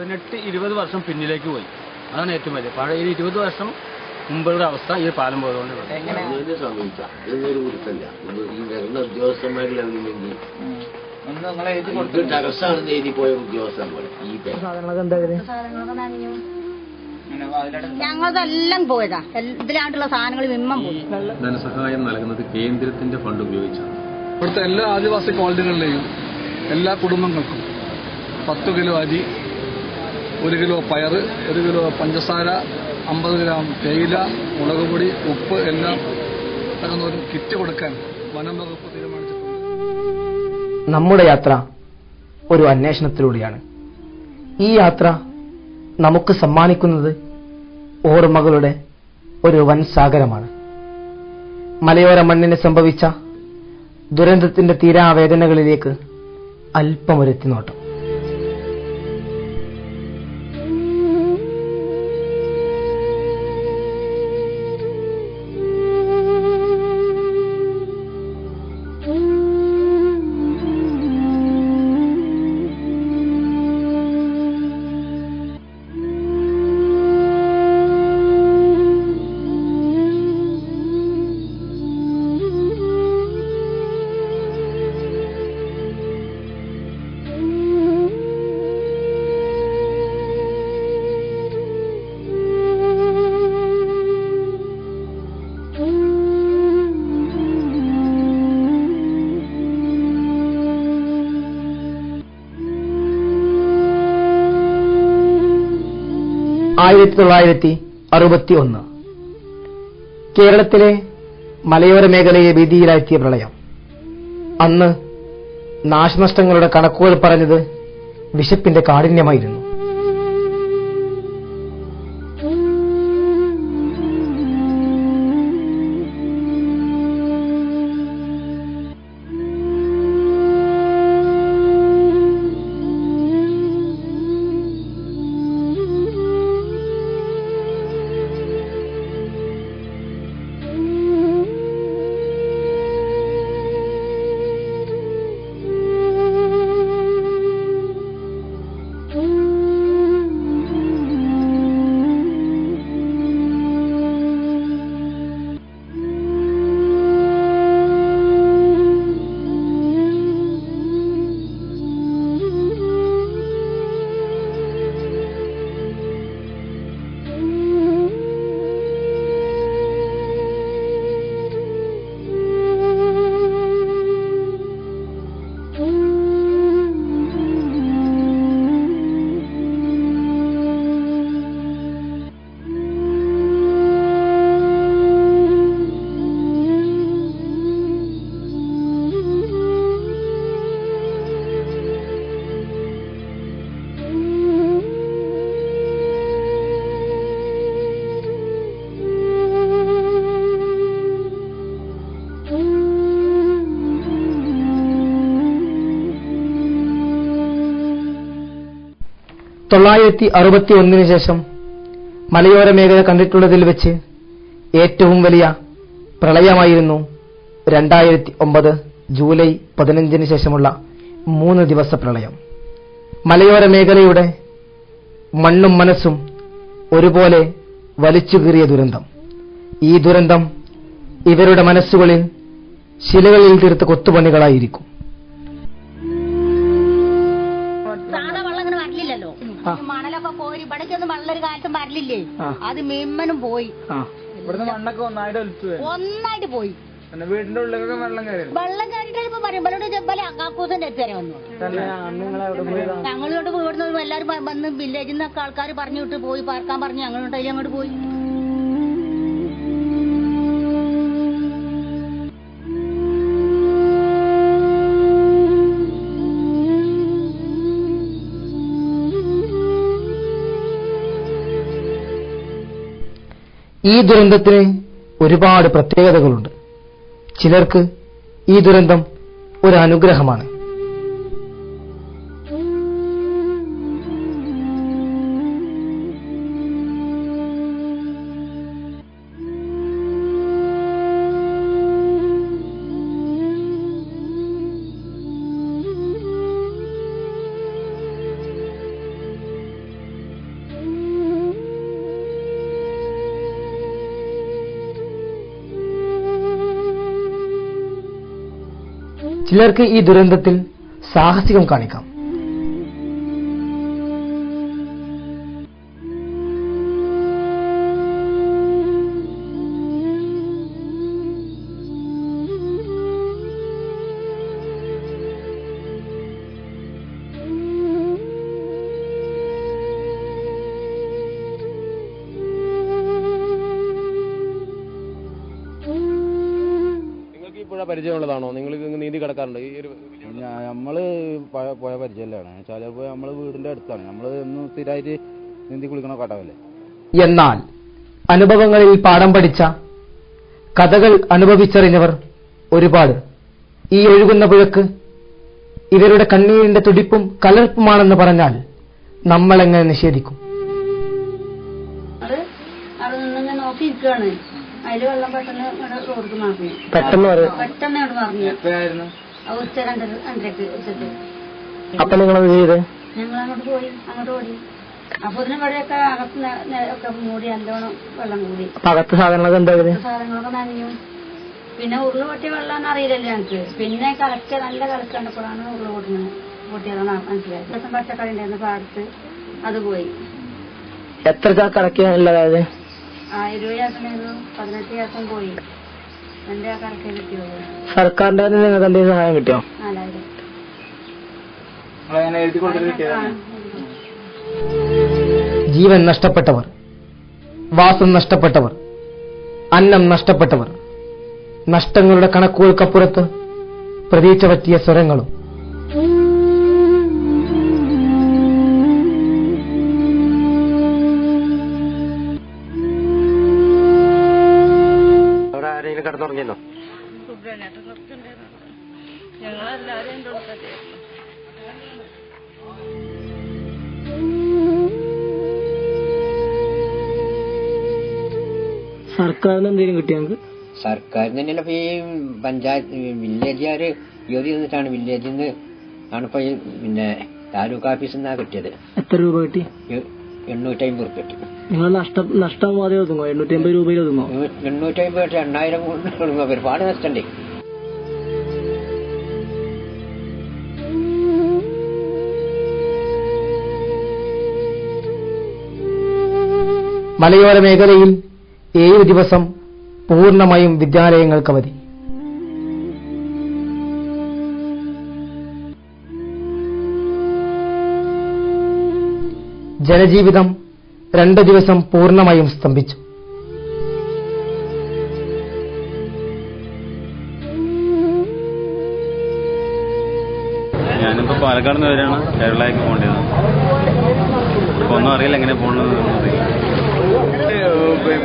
18-20 വർഷം പിന്നിലേക്ക് പോയി. അതാണ് ഏറ്റവും വലിയ പഴയ 20 വർഷം മുമ്പുള്ള അവസ്ഥ ഈ പാലം പോയതുകൊണ്ട് ഞങ്ങളതെല്ലാം പോയതാ. ഇതിലാണ്ടുള്ള സാധനങ്ങൾ വിമ്മം പോയി. ധനസഹായം നൽകുന്നത് കേന്ദ്രത്തിന്റെ ഫണ്ട് ഉപയോഗിച്ചാണ്. ഇവിടുത്തെ എല്ലാ ആദിവാസി കോളനികളിലെയും എല്ലാ കുടുംബങ്ങൾക്കും 10 കിലോ അരി, 1 കിലോ പയർ, 1 കിലോ പഞ്ചസാര, 50 ഗ്രാം തേയില, മുളക് പൊടി, ഉപ്പ് എല്ലാം തകർന്ന ഒരു കിറ്റ് കൊടുക്കാൻ വനം വകുപ്പ് തീരുമാനിച്ചിട്ടുണ്ട്. നമ്മുടെ യാത്ര ഒരു അന്വേഷണത്തിലൂടെയാണ്. ഈ യാത്ര നമുക്ക് സമ്മാനിക്കുന്നത് ഓർമ്മകളുടെ ഒരു വൻ സാഗരമാണ്. മലയോര മണ്ണിന് സംഭവിച്ച ദുരന്തത്തിന്റെ തീരാവേദനകളിലേക്ക് അല്പമൊരെത്തിനോട്ടം. കേരളത്തിലെ മലയോര മേഖലയെ ഭീതിയിലാഴ്ത്തിയ പ്രളയം. അന്ന് നാശനഷ്ടങ്ങളുടെ കണക്കുകൾ പറഞ്ഞത് വിശപ്പിന്റെ കാഠിന്യമായിരുന്നു. ശേഷം മലയോര മേഖല കണ്ടിട്ടുള്ളതിൽ വെച്ച് ഏറ്റവും വലിയ പ്രളയമായിരുന്നു 2009 ജൂലൈ 15 ശേഷമുള്ള 3 ദിവസ പ്രളയം. മലയോര മേഖലയുടെ മണ്ണും മനസ്സും ഒരുപോലെ വലിച്ചുകീറിയ ദുരന്തം. ഈ ദുരന്തം ഇവരുടെ മനസ്സുകളിൽ ശിലകളിൽ തീർത്ത കൊത്തുപണികളായിരിക്കും. മണലൊക്കെ കോരി ഇവിടേക്കൊന്നും വെള്ളൊരു കാലത്തും വരലില്ലേ, അത് മിമ്മനും പോയി. ഇവിടുന്ന് മണ്ണൊക്കെ ഒന്നായിട്ട് പോയി. വീടിന്റെ ഉള്ളിലൊക്കെ വെള്ളം കയറിയിട്ട് ഇപ്പൊ പറയുമ്പോഴോട് ചെമ്പല അക്കാക്കൂസിന്റെ അടുത്ത് വരെ വന്നു. ഞങ്ങളോട്ട് ഇവിടുന്ന് എല്ലാവരും വന്ന് വില്ലേജിൽ നിന്നൊക്കെ ആൾക്കാർ പറഞ്ഞു വിട്ട് പോയി പാർക്കാൻ പറഞ്ഞു. ഞങ്ങളോട്ട് അതിൽ അങ്ങോട്ട് പോയി. ഈ ദുരന്തത്തിന് ഒരുപാട് പ്രത്യേകതകളുണ്ട്. ചിലർക്ക് ഈ ദുരന്തം ഒരു അനുഗ്രഹമാണ്. ചിലർക്ക് ഈ ദുരന്തത്തിൽ സാഹസികം കാണിക്കാം. പരിചയമുള്ളതാണോ? നിങ്ങൾ നീന്തി കിടക്കാറുണ്ട്? നമ്മള് പോയ പരിചയമാണ്. ചിലപ്പോൾ നമ്മള് വീടിന്റെ അടുത്താണ്. നമ്മള് എന്നും സ്ഥിരമായിട്ട് നീന്തി കുളിക്കണ കടവല്ലേ. എന്നാൽ അനുഭവങ്ങളിൽ പാഠം പഠിച്ച, കഥകൾ അനുഭവിച്ചറിഞ്ഞവർ ഒരുപാട്. ഈ ഒഴുകുന്ന പുഴക്ക് ഇവരുടെ കണ്ണീരിന്റെ തുടിപ്പും കലർപ്പുമാണെന്ന് പറഞ്ഞാൽ നമ്മളെങ്ങനെ നിഷേധിക്കും? അവിടെ നിന്നിങ്ങനെ നോക്കിയിരിക്കുകയാണ്. അതില് വെള്ളം പെട്ടെന്ന് റോഡ് മാറി. പെട്ടെന്ന് അങ്ങോട്ട് മറിഞ്ഞു. ഉച്ച 2:30 ഉച്ചക്ക്. അപ്പൊ നിങ്ങളത് ചെയ്ത്? ഞങ്ങൾ അങ്ങോട്ട് പോയി, അങ്ങോട്ട് ഓടി. അപ്പൊ ഇതിന് ഇവിടെയൊക്കെ അകത്ത് ഒക്കെ മൂടി, നല്ലോണം വെള്ളം കൂടി. അകത്ത് സാധനങ്ങളൊക്കെ എന്താ? സാധനങ്ങളൊക്കെ നനഞ്ഞു. പിന്നെ ഉരുള് പൊട്ടിയ വെള്ളം അറിയില്ലല്ലോ ഞങ്ങൾക്ക്. പിന്നെ നല്ല കലക്ക് കണ്ടപ്പോഴാണ് ഉരുള് പൊട്ടിയതാണ് മനസ്സിലായത്. ദിവസം പച്ചക്കറി ഉണ്ടായിരുന്നു പാടത്ത്, അത് പോയി. എത്ര കറക്കിയാണുള്ളത്? 1000 രൂപയാക്കുണ്ടായിരുന്നു. 18 ദിവസം പോയി. എന്റെ ആ കണക്കെ കിട്ടിയത്. സർക്കാരിന്റെ നിങ്ങൾക്ക് എന്തെങ്കിലും സഹായം കിട്ടിയോ? 4000. ജീവൻ നഷ്ടപ്പെട്ടവർ, വാസം നഷ്ടപ്പെട്ടവർ, അന്നം നഷ്ടപ്പെട്ടവർ, നഷ്ടങ്ങളുടെ കണക്കുകൾക്കപ്പുറത്ത് പ്രതീക്ഷ പറ്റിയ സ്വരങ്ങളും. കിടന്നുറങ്ങിയോ? ഞങ്ങളെല്ലാരും സർക്കാരിന് എന്തെങ്കിലും കിട്ടിയോ? സർക്കാരിന് തന്നെയല്ല. ഇപ്പൊ ഈ പഞ്ചായത്ത് വില്ലേജുകാര് യോതി തന്നിട്ടാണ്. വില്ലേജിൽ നിന്ന് ആണിപ്പോ ഈ പിന്നെ താലൂക്ക് ഓഫീസിൽ നിന്നാ കിട്ടിയത്. എത്ര രൂപ കിട്ടി? 850 റുപ്യ കിട്ടി. നിങ്ങൾ നഷ്ടം മാറി ഒതുങ്ങോ? 850 രൂപയിൽ ഒതുങ്ങോ? 850 കിട്ടി. 8000 കൊണ്ട് ഒതുങ്ങോ? ഒരുപാട് നഷ്ടണ്ടേ. മലയോര മേഖലയിൽ 7 ദിവസം പൂർണ്ണമായും വിദ്യാലയങ്ങൾക്ക് അവധി. ജനജീവിതം 2 ദിവസം പൂർണ്ണമായും സ്തംഭിച്ചു. ഞാനിപ്പോ പാലക്കാട് നിന്ന് വരെയാണ് കേരളയിലേക്ക് പോകേണ്ടത്. ഇപ്പൊ ഒന്നും അറിയില്ല എങ്ങനെ പോകണമെന്നൊന്നും അറിയില്ല.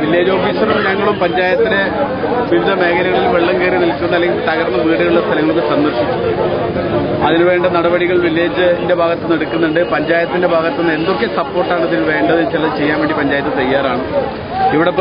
വില്ലേജ് ഓഫീസറും ഞങ്ങളും പഞ്ചായത്തിലെ വിവിധ മേഖലകളിൽ വെള്ളം കയറി നിൽക്കുന്ന അല്ലെങ്കിൽ തകർന്ന വീടുകളുടെ സ്ഥലങ്ങൾക്ക് സന്ദർശിച്ചു. അതിനുവേണ്ട നടപടികൾ വില്ലേജിന്റെ ഭാഗത്തുനിന്ന് എടുക്കുന്നുണ്ട്. പഞ്ചായത്തിന്റെ ഭാഗത്തുനിന്ന് എന്തൊക്കെ സപ്പോർട്ടാണ് ഇതിന് വേണ്ടത് ചിലത് ചെയ്യാൻ വേണ്ടി പഞ്ചായത്ത് തയ്യാറാണ്. ഇവിടെ